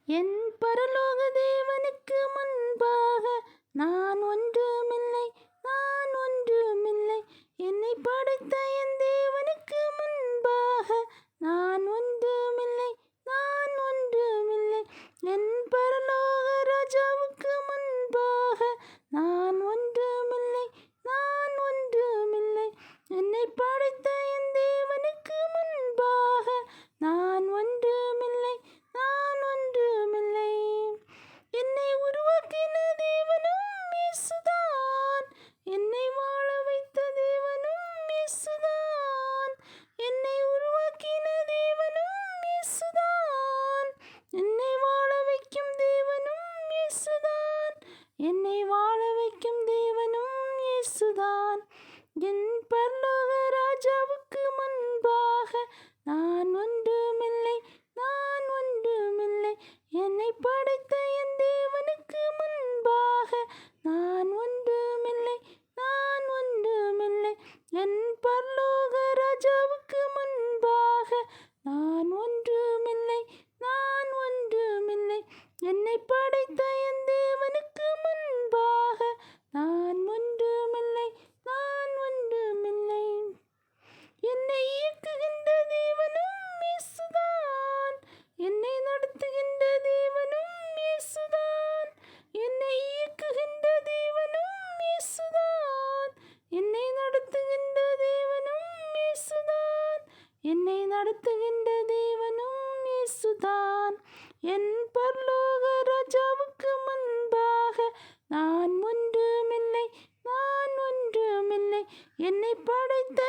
என் பரலோக தேவனுக்கு முன்பாக நான் ஒன்றுமில்லை, நான் ஒன்றுமில்லை. என்னை படைத்த என் தேவனுக்கு முன்பாக நான் ஒன்றுமில்லை, நான் ஒன்றுமில்லை. என் பரலோக ராஜாவுக்கு முன்பாக நான் ஒன்றுமில்லை, நான் ஒன்றுமில்லை. என்னை படைத்த என் தேவனுக்கு முன்பாக நான் ஒன்றுமில்லை, நான் ஒன்றுமில்லை. என்னை உருவாக்கின தேவனும் இயேசுதான், என்னை வாழ வைத்த தேவனும் இயேசுதான். என்னை உருவாக்கின தேவனும் இயேசுதான், என்னை வாழ வைக்கும் தேவனும் இயேசுதான். என்னை வாழ வைக்கும் தேவனும் இயேசுதான். என் பரலோக ராஜாவுக்கு முன்பாக நான் ஒன்றுமில்லை, நான் ஒன்றுமில்லை. என்னை படைத்த என் தேவனுக்கு முன்பாக நான் ஒன்றுமில்லை, நான் ஒன்றுமில்லை. என் பரலோக ராஜாவுக்கு முன்பாக நான் ஒன்றுமில்லை, நான் ஒன்றுமில்லை. என்னை படைத்த என் தேவனுக்கு முன்பாக நான் ஒன்றுமில்லை, நான் ஒன்றுமில்லை. என்னை இயக்குகின்ற தேவனும் இயேசுதான், என்னை நடத்துகின்ற தேவனும் இயேசுதான். என்னை இயக்குகின்ற தேவனும் இயேசுதான், என்னை நடத்துகின்ற தேவனும் இயேசுதான். என்னை நடத்துகின்ற தேவனும் இயேசுதான். என் பரலோக ராஜாவுக்கு முன்பாக நான் ஒன்றுமில்லை, நான் ஒன்றுமில்லை. என்னை படைத்த